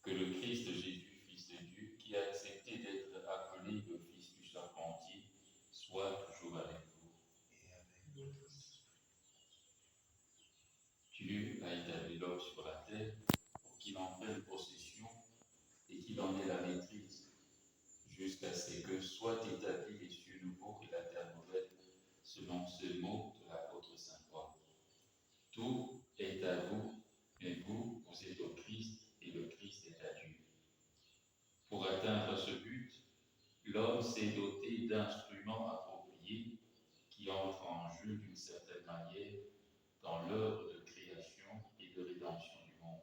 que le Christ Jésus, Fils de Dieu, qui a accepté d'être appelé le Fils du Charpentier, soit toujours avec vous. Dieu a établi l'homme sur la terre pour qu'il en prenne possession et qu'il en ait la maîtrise, jusqu'à ce que soient établis les cieux nouveaux et la terre nouvelle, selon ce mot de l'apôtre Saint Paul. Tout est à vous, mais vous, vous êtes au Christ, et le Christ est à Dieu. Pour atteindre ce but, l'homme s'est doté d'instruments appropriés qui entrent en jeu d'une certaine manière dans l'œuvre de création et de rédemption du monde.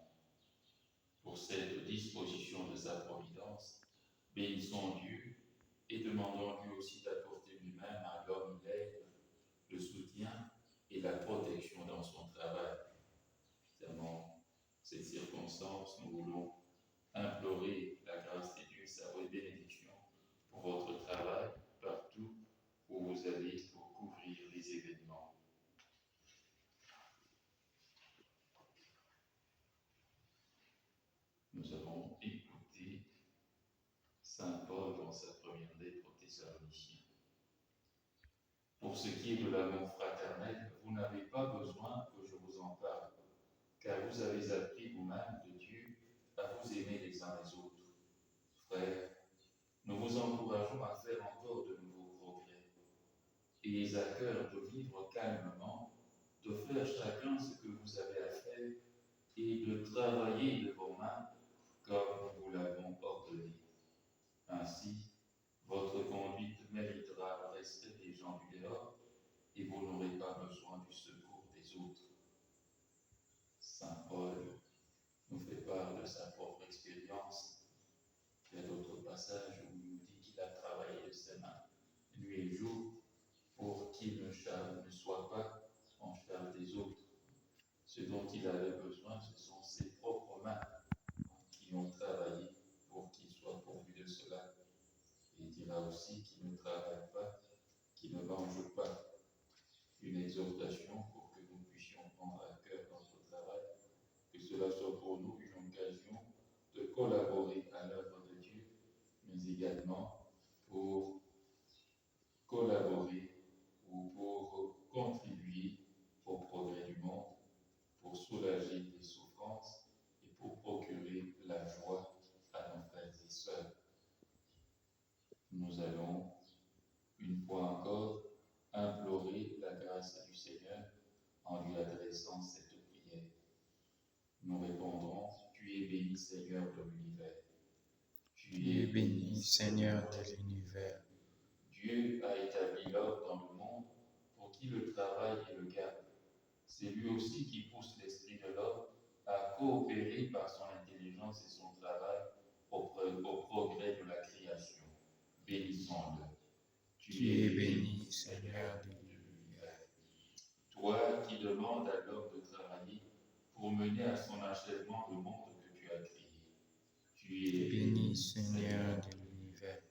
Pour cette disposition de sa providence, bénissons Dieu et demandons lui aussi d'apporter lui-même à l'homme l'aide, le soutien et la protection dans son travail. Évidemment, cette circonstance, nous voulons implorer la grâce de Dieu, sa bénédiction pour votre travail, partout où vous allez pour couvrir les événements. Nous avons écouté Saint Paul dans sa première lettre aux Thessaloniciens. Pour ce qui est de l'amour fraternel, vous n'avez pas besoin que je vous en parle, car vous avez appris vous-même de Dieu à vous aimer les uns les autres. Frères, nous vous encourageons à faire encore de nouveaux progrès. Ayez à cœur de vivre calmement, de faire chacun ce que vous avez à faire et de travailler de vos mains comme vous l'avons ordonné. Ainsi, votre conduite méritera le respect des gens du dehors et vous n'aurez pas besoin du secours des autres. Saint Paul nous fait part de sa propre expérience. Il y a d'autres passages où il nous dit qu'il a travaillé de ses mains, nuit et jour, pour qu'il ne soit pas en charge des autres. Ce dont il avait besoin, ce sont ses propres mains qui ont travaillé pour qu'il soit pourvu de cela. Et il dira aussi qu'il ne travaille pas, qu'il ne mange pas. Une exhortation pour que nous puissions prendre à cœur notre travail, que cela soit pour nous une occasion de collaborer à l'œuvre de Dieu, mais également pour collaborer ou pour contribuer au progrès du monde, pour soulager les souffrances et pour procurer la joie à nos frères et sœurs. Nous allons, une fois encore, implorer la grâce du Seigneur en lui adressant cette prière. Nous répondrons: Tu es béni, Seigneur de l'univers. Tu es béni, Seigneur de l'univers. Dieu a établi l'homme dans le monde pour qu'il le travaille et le garde. C'est lui aussi qui pousse l'esprit de l'homme à coopérer par son intelligence et son travail au progrès de la création. Bénissons-le. Tu es béni, Seigneur de l'univers. Toi qui demandes à l'homme de travailler pour mener à son achèvement le monde que tu as créé. Tu es Béni, Seigneur de l'univers.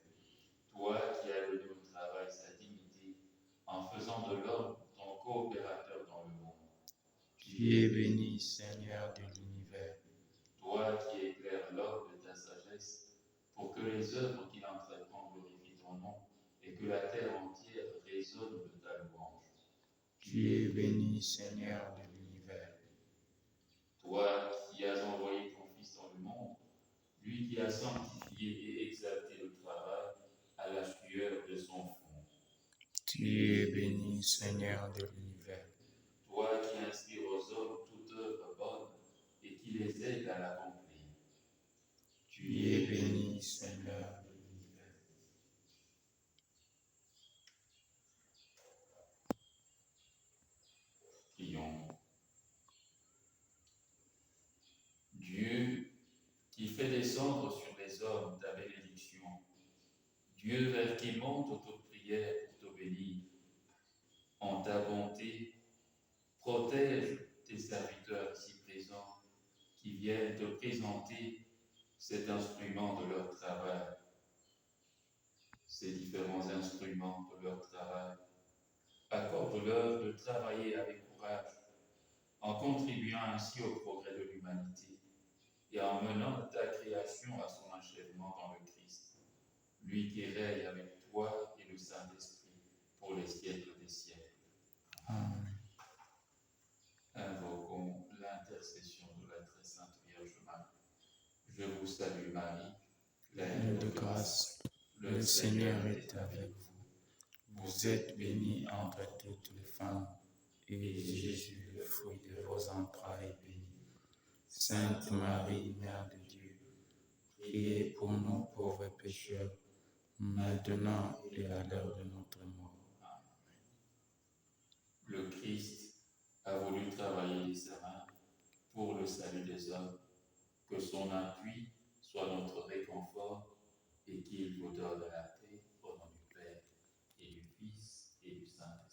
Toi qui as donné au travail sa dignité en faisant de l'homme ton coopérateur dans le monde. Tu es béni, Seigneur de l'univers. Toi qui éclaires l'homme de ta sagesse pour que les œuvres qu'il entreprend glorifient ton nom et que la terre entière résonne de ta louange. Tu es béni, Seigneur de l'univers. Toi qui as envoyé ton Fils dans le monde, lui qui a sanctifié et exalté le travail à la sueur de son front. Tu es béni, Seigneur de l'univers. Toi qui inspires aux hommes toute œuvre bonne et qui les aide à l'accomplir. Tu es béni, Seigneur de l'univers. Prions. Dieu qui fait descendre sur les hommes ta bénédiction, Dieu vers qui montent toutes prières pour te bénir, en ta bonté, protège tes serviteurs ici présents qui viennent te présenter cet instrument de leur travail, ces différents instruments de leur travail. Accorde-leur de travailler avec courage, en contribuant ainsi au progrès de l'humanité et en menant ta création à son achèvement dans le Christ, lui qui règne avec toi et le Saint-Esprit pour les siècles des siècles. Amen. Invoquons l'intercession de la très sainte Vierge Marie. Je vous salue Marie, pleine de grâce, le Seigneur est avec vous. Vous êtes bénie entre toutes les femmes, et Jésus, le fruit de vos entrailles, est béni. Sainte Marie, Mère de Dieu, priez pour nous pauvres pécheurs, maintenant et à l'heure de notre mort. Amen. Le Christ a voulu travailler de sa main pour le salut des hommes, que son appui soit notre réconfort et qu'il vous donne la paix au nom du Père et du Fils et du Saint-Esprit.